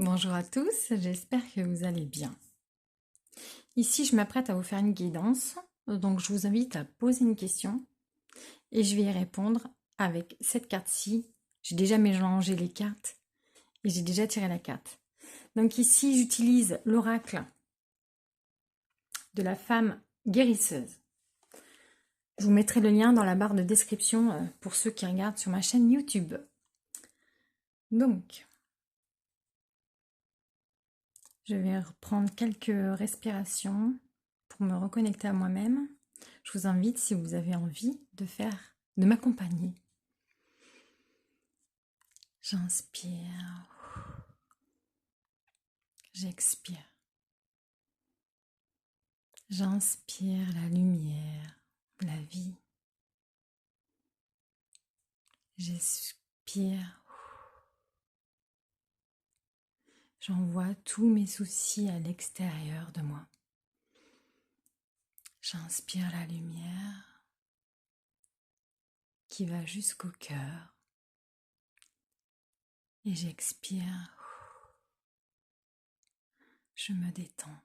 Bonjour à tous, j'espère que vous allez bien. Ici, je m'apprête à vous faire une guidance, donc je vous invite à poser une question et je vais y répondre avec cette carte-ci. J'ai déjà mélangé les cartes et j'ai déjà tiré la carte. Donc ici, j'utilise l'oracle de la femme guérisseuse. Je vous mettrai le lien dans la barre de description pour ceux qui regardent sur ma chaîne YouTube. Donc, je vais reprendre quelques respirations pour me reconnecter à moi-même. Je vous invite, si vous avez envie, de m'accompagner. J'inspire, j'expire. J'inspire la lumière, la vie. J'expire. J'envoie tous mes soucis à l'extérieur de moi. J'inspire la lumière qui va jusqu'au cœur. Et j'expire. Je me détends.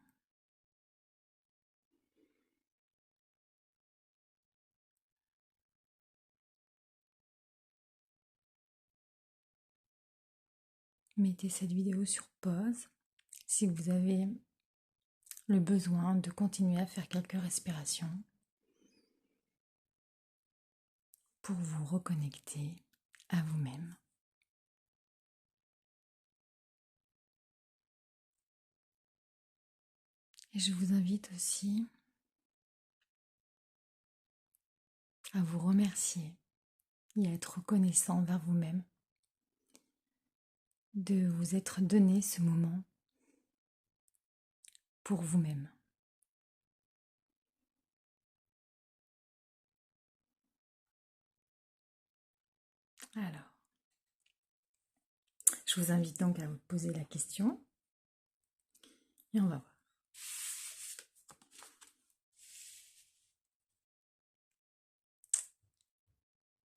Mettez cette vidéo sur pause si vous avez le besoin de continuer à faire quelques respirations pour vous reconnecter à vous-même. Et je vous invite aussi à vous remercier et à être reconnaissant envers vous-même de vous être donné ce moment pour vous-même. Alors, je vous invite donc à vous poser la question et on va voir.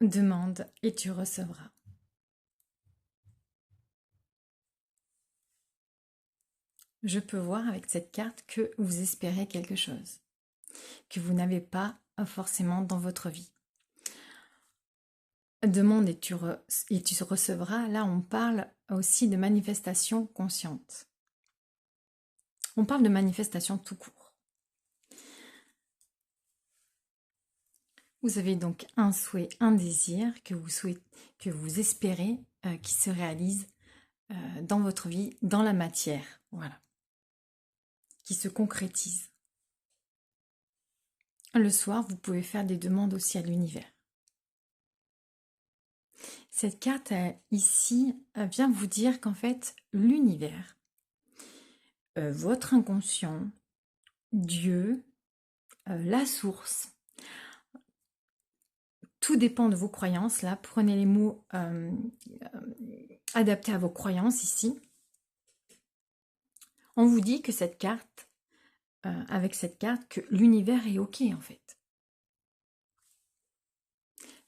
Demande et tu recevras. Je peux voir avec cette carte que vous espérez quelque chose, que vous n'avez pas forcément dans votre vie. Demande et tu recevras, là on parle aussi de manifestation consciente. On parle de manifestation tout court. Vous avez donc un souhait, un désir que vous espérez qui se réalise dans votre vie, dans la matière, voilà, qui se concrétise. Le soir, vous pouvez faire des demandes aussi à l'univers. Cette carte ici vient vous dire qu'en fait, l'univers, votre inconscient, Dieu, la source, tout dépend de vos croyances. Là, prenez les mots adaptés à vos croyances ici. On vous dit que cette carte, avec cette carte, que l'univers est OK en fait.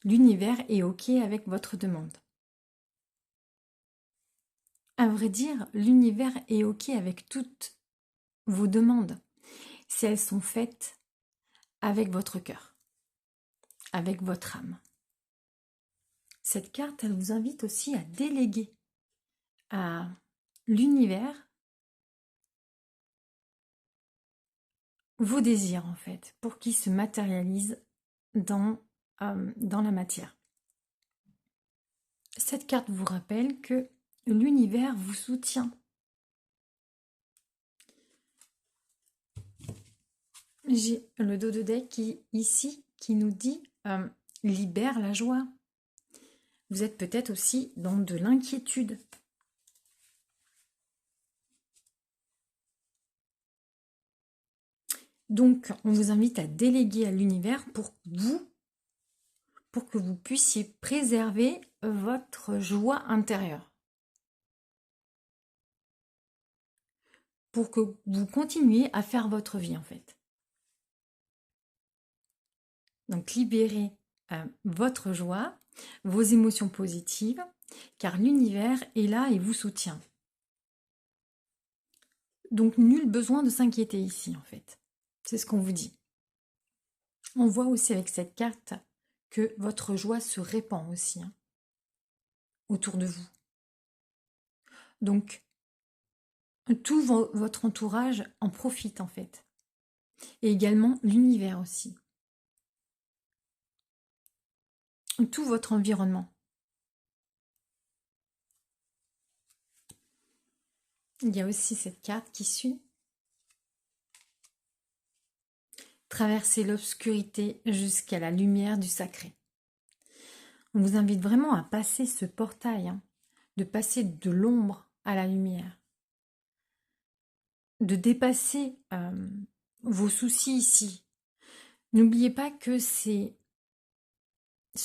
L'univers est OK avec votre demande. À vrai dire, l'univers est OK avec toutes vos demandes, si elles sont faites avec votre cœur, avec votre âme. Cette carte, elle vous invite aussi à déléguer à l'univers vos désirs en fait, pour qu'ils se matérialisent dans la matière. Cette carte vous rappelle que l'univers vous soutient. J'ai le dos de deck ici qui nous dit libère la joie. Vous êtes peut-être aussi dans de l'inquiétude. Donc, on vous invite à déléguer à l'univers pour que vous puissiez préserver votre joie intérieure. Pour que vous continuiez à faire votre vie, en fait. Donc, libérez votre joie, vos émotions positives, car l'univers est là et vous soutient. Donc, nul besoin de s'inquiéter ici, en fait. C'est ce qu'on vous dit. On voit aussi avec cette carte que votre joie se répand aussi hein, autour de vous. Donc, tout votre entourage en profite en fait. Et également l'univers aussi. Tout votre environnement. Il y a aussi cette carte qui suit. Traverser l'obscurité jusqu'à la lumière du sacré. On vous invite vraiment à passer ce portail, hein, de passer de l'ombre à la lumière. De dépasser vos soucis ici. N'oubliez pas que ce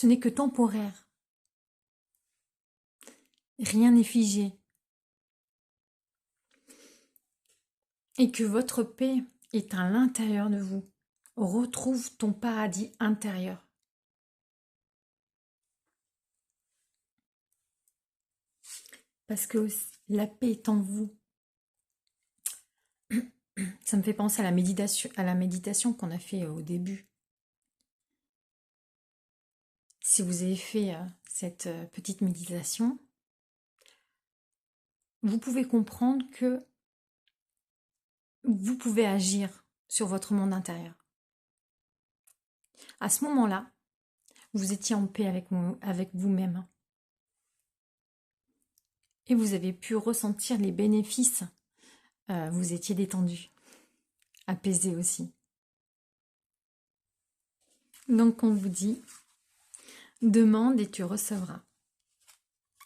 n'est que temporaire. Rien n'est figé. Et que votre paix est à l'intérieur de vous. Retrouve ton paradis intérieur. Parce que la paix est en vous. Ça me fait penser à la méditation qu'on a fait au début. Si vous avez fait cette petite méditation, vous pouvez comprendre que vous pouvez agir sur votre monde intérieur. À ce moment-là, vous étiez en paix avec vous-même. Et vous avez pu ressentir les bénéfices. Vous étiez détendu, apaisé aussi. Donc on vous dit, demande et tu recevras.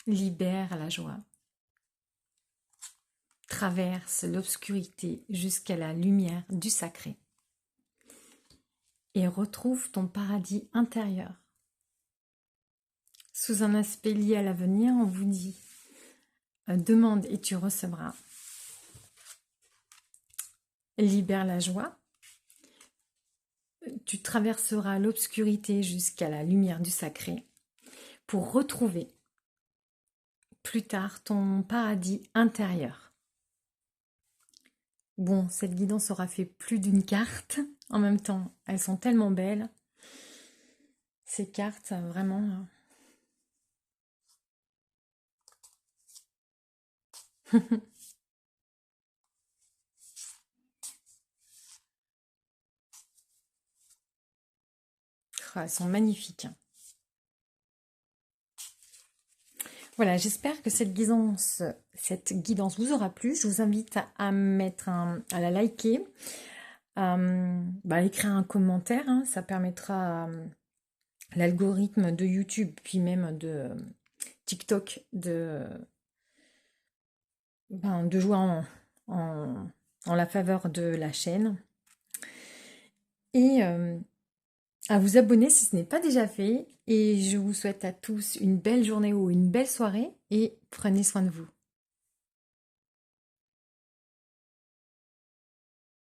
Libère la joie. Traverse l'obscurité jusqu'à la lumière du sacré. Et retrouve ton paradis intérieur. Sous un aspect lié à l'avenir, on vous dit, demande et tu recevras. Libère la joie. Tu traverseras l'obscurité jusqu'à la lumière du sacré pour retrouver plus tard ton paradis intérieur. Bon, cette guidance aura fait plus d'une carte. En même temps, elles sont tellement belles. Ces cartes, vraiment... Elles sont magnifiques. Voilà, j'espère que cette guidance vous aura plu. Je vous invite à la liker, à écrire un commentaire. Hein, ça permettra à l'algorithme de YouTube, puis même de TikTok, de jouer en la faveur de la chaîne. Et à vous abonner si ce n'est pas déjà fait. Et je vous souhaite à tous une belle journée ou une belle soirée et prenez soin de vous.